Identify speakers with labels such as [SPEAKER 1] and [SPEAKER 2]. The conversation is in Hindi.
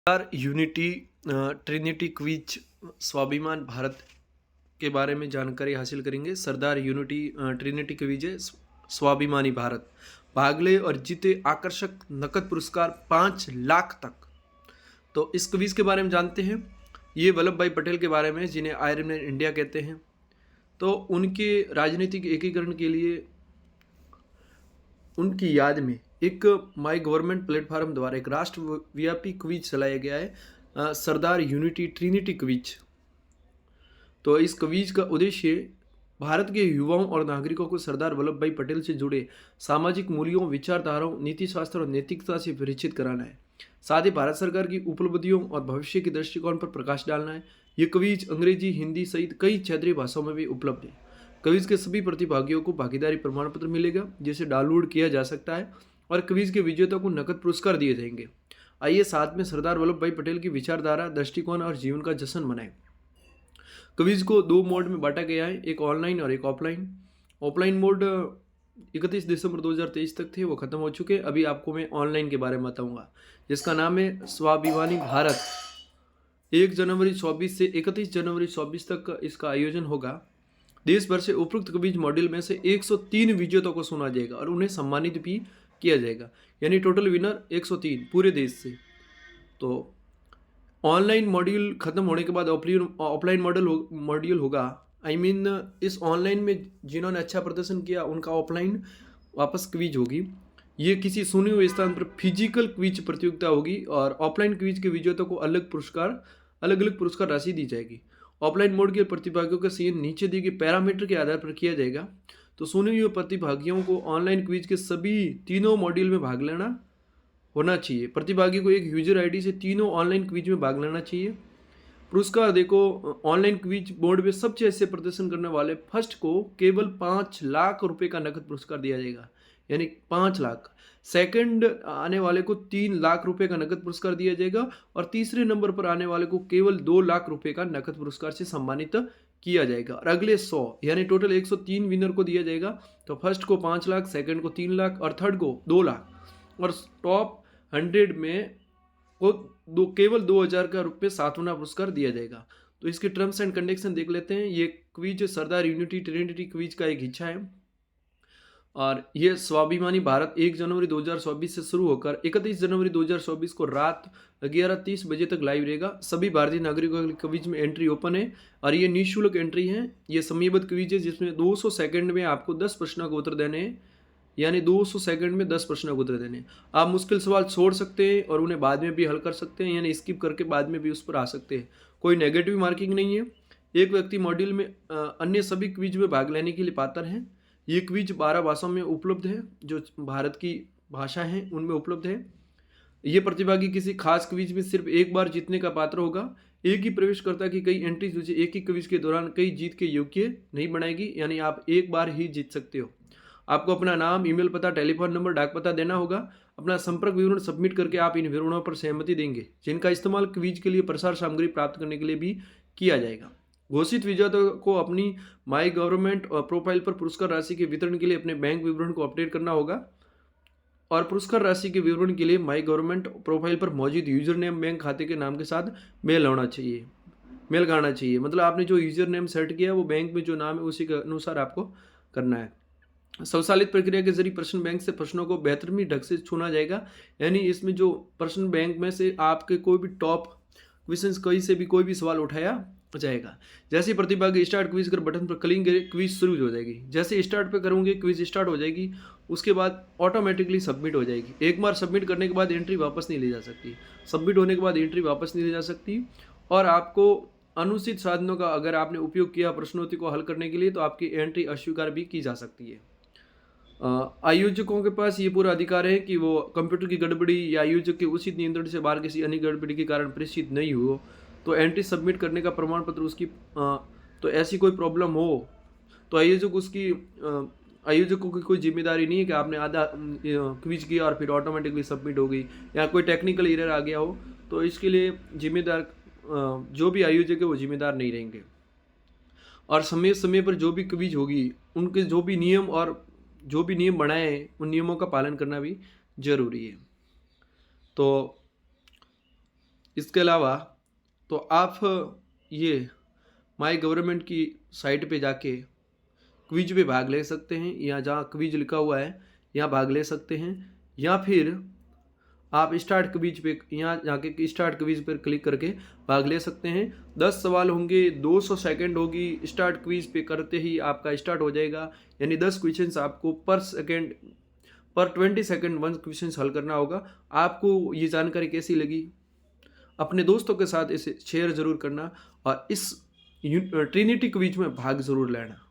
[SPEAKER 1] सरदार यूनिटी ट्रिनिटी क्विज स्वाभिमान भारत के बारे में जानकारी हासिल करेंगे। सरदार यूनिटी ट्रिनिटी क्विज है स्वाभिमानी भारत। भाग ले और जीते आकर्षक नकद पुरस्कार 5 लाख तक। तो इस क्विज के बारे में जानते हैं। ये वल्लभ भाई पटेल के बारे में, जिन्हें आयरन मैन इंडिया कहते हैं। तो उनके राजनीतिक एकीकरण के लिए उनकी याद में एक माई गवर्नमेंट प्लेटफार्म द्वारा एक राष्ट्रव्यापी क्विज चलाया गया है, सरदार यूनिटी ट्रिनिटी क्विज। तो इस क्विज का उद्देश्य भारत के युवाओं और नागरिकों को सरदार वल्लभ भाई पटेल से जुड़े सामाजिक मूल्यों, विचारधाराओं, नीति शास्त्र और नैतिकता से परिचित कराना है। साथ ही भारत सरकार की उपलब्धियों और भविष्य के दृष्टिकोण पर प्रकाश डालना है। ये क्विज अंग्रेजी, हिंदी सहित कई क्षेत्रीय भाषाओं में भी उपलब्ध है। क्विज के सभी प्रतिभागियों को भागीदारी प्रमाण पत्र मिलेगा, जिसे डाउनलोड किया जा सकता है, और क्विज के विजेता को नकद पुरस्कार दिए जाएंगे। आइए साथ में सरदार वल्लभ भाई पटेल की विचारधारा, दृष्टिकोण और जीवन का जश्न मनाएं। क्विज को 2 मोड में बांटा गया है, एक ऑनलाइन और एक ऑफलाइन। ऑफलाइन मोड 31 दिसंबर 2023 तक थे, वो खत्म हो चुके। अभी आपको मैं ऑनलाइन के बारे में बताऊंगा, जिसका नाम है स्वाभिमानी भारत। 1 जनवरी 24 से 31 जनवरी 24 तक इसका आयोजन होगा। देश भर से उपयुक्त क्विज मॉड्यूल में से 103 विजेताओं को चुना जाएगा और उन्हें सम्मानित भी किया जाएगा, यानी टोटल विनर 103 पूरे देश से। तो ऑनलाइन मॉड्यूल खत्म होने के बाद ऑफलाइन मॉड्यूल होगा। इस ऑनलाइन में जिन्होंने अच्छा प्रदर्शन किया उनका ऑफलाइन वापस क्विज होगी। ये किसी सुने हुए स्थान पर फिजिकल क्विज प्रतियोगिता होगी और ऑफलाइन क्विज के विजेताओं को अलग अलग पुरस्कार राशि दी जाएगी। ऑफलाइन मोड के प्रतिभागियों का चयन नीचे दिए गए पैरामीटर के आधार पर किया जाएगा। तो सुने हुए प्रतिभागियों को ऑनलाइन क्विज के सभी तीनों मॉड्यूल में भाग लेना होना चाहिए। प्रतिभागी को एक यूजर आईडी से तीनों ऑनलाइन क्विज में भाग लेना चाहिए। पुरस्कार देखो, ऑनलाइन क्विज बोर्ड में सबसे अच्छे प्रदर्शन करने वाले फर्स्ट को केवल 5 लाख रुपए का नकद पुरस्कार दिया जाएगा, यानी 5 लाख। सेकंड आने वाले को 3 लाख रुपए का नकद पुरस्कार दिया जाएगा और तीसरे नंबर पर आने वाले को केवल 2 लाख रुपए का नकद पुरस्कार से सम्मानित किया जाएगा। और अगले 100 यानी टोटल 103 विनर को दिया जाएगा। तो फर्स्ट को 5 लाख, सेकंड को 3 लाख और थर्ड को 2 लाख, और टॉप 100 में को केवल 2000 का रुपये सातवां पुरस्कार दिया जाएगा। तो इसके टर्म्स एंड कंडीशन देख लेते हैं। ये क्विज सरदार यूनिटी ट्रिनिटी क्विज का एक हिस्सा है और ये स्वाभिमानी भारत 1 जनवरी 2024 से शुरू होकर 31 जनवरी 2024 को रात 11:30 बजे तक लाइव रहेगा। सभी भारतीय नागरिकों के लिए क्विज में एंट्री ओपन है और ये निःशुल्क एंट्री है। ये समयबद्ध क्विज है, जिसमें 200 सेकंड में आपको 10 प्रश्नों को उत्तर देने हैं, यानी 200 सेकंड में 10 प्रश्नों को उत्तर देने। आप मुश्किल सवाल छोड़ सकते हैं और उन्हें बाद में भी हल कर सकते हैं, यानी स्किप करके बाद में भी उस पर आ सकते हैं। कोई नेगेटिव मार्किंग नहीं है। एक व्यक्ति मॉड्यूल में अन्य सभी क्विज में भाग लेने के लिए पात्र है। ये क्विज 12 भाषाओं में उपलब्ध है, जो भारत की भाषा हैं उनमें उपलब्ध है। ये प्रतिभागी किसी खास क्विज में सिर्फ एक बार जीतने का पात्र होगा। एक ही प्रवेशकर्ता की कई एंट्री तुझे एक ही क्विज के दौरान कई जीत के योग्य नहीं बनाएगी, यानी आप एक बार ही जीत सकते हो। आपको अपना नाम, ईमेल पता, टेलीफोन नंबर, डाक पता देना होगा। अपना संपर्क विवरण सबमिट करके आप इन विवरणों पर सहमति देंगे, जिनका इस्तेमाल क्विज के लिए प्रसार सामग्री प्राप्त करने के लिए भी किया जाएगा। घोषित विजेताओं को अपनी माई गवर्नमेंट और प्रोफाइल पर पुरस्कार राशि के वितरण के लिए अपने बैंक विवरण को अपडेट करना होगा और पुरस्कार राशि के विवरण के लिए माई गवर्नमेंट प्रोफाइल पर मौजूद यूजर नेम बैंक खाते के नाम के साथ मेल खाना चाहिए। मतलब आपने जो यूजर नेम सेट किया वो बैंक में जो नाम है उसी के अनुसार आपको करना है। स्वचालित प्रक्रिया के जरिए प्रश्न बैंक से प्रश्नों को बेहतरीन ढंग से चुना जाएगा, यानी इसमें जो प्रश्न बैंक में से आपके कोई भी टॉप क्वेश्चंस कहीं से भी कोई भी सवाल उठाया जाएगा। जैसे प्रतिभागी स्टार्ट क्विज कर बटन पर करेंगे, क्विज शुरू हो जाएगी। जैसे स्टार्ट पे करोगे क्विज स्टार्ट हो जाएगी, उसके बाद ऑटोमेटिकली सबमिट हो जाएगी। एक बार सबमिट करने के बाद एंट्री वापस नहीं ली जा सकती। सबमिट होने के बाद एंट्री वापस नहीं ली जा सकती। और आपको अनुचित साधनों का अगर आपने उपयोग किया प्रश्नोत्तरी को हल करने के लिए, तो आपकी एंट्री अस्वीकार भी की जा सकती है। आयोजकों के पास ये पूरा अधिकार है कि वो कंप्यूटर की गड़बड़ी या आयोजक के उचित नियंत्रण से बाहर किसी अन्य गड़बड़ी के कारण प्रेषित नहीं हो, तो एंट्री सबमिट करने का प्रमाण पत्र उसकी तो ऐसी कोई प्रॉब्लम हो तो आयोजकों की कोई जिम्मेदारी नहीं है कि आपने आधा क्विज किया और फिर ऑटोमेटिकली सबमिट हो गई या कोई टेक्निकल एरर आ गया हो, तो इसके लिए जिम्मेदार जो भी आयोजक है वो जिम्मेदार नहीं रहेंगे। और समय समय पर जो भी क्विज होगी उनके जो भी नियम बनाए हैं उन नियमों का पालन करना भी जरूरी है। तो इसके अलावा तो आप ये माई गवर्नमेंट की साइट पे जाके क्विज में भाग ले सकते हैं, या जहाँ क्विज लिखा हुआ है यहाँ भाग ले सकते हैं, या फिर आप स्टार्ट क्विज पे यहाँ जाके स्टार्ट क्विज पर क्लिक करके भाग ले सकते हैं। 10 सवाल होंगे, 200 सेकंड होगी। स्टार्ट क्विज पे करते ही आपका स्टार्ट हो जाएगा, यानी 10 क्वेश्चंस आपको पर 20 सेकंड 1 क्वेश्चन हल करना होगा। आपको ये जानकारी कैसी लगी, अपने दोस्तों के साथ इसे शेयर ज़रूर करना और इस ट्रिनिटी क्विज में भाग ज़रूर लेना।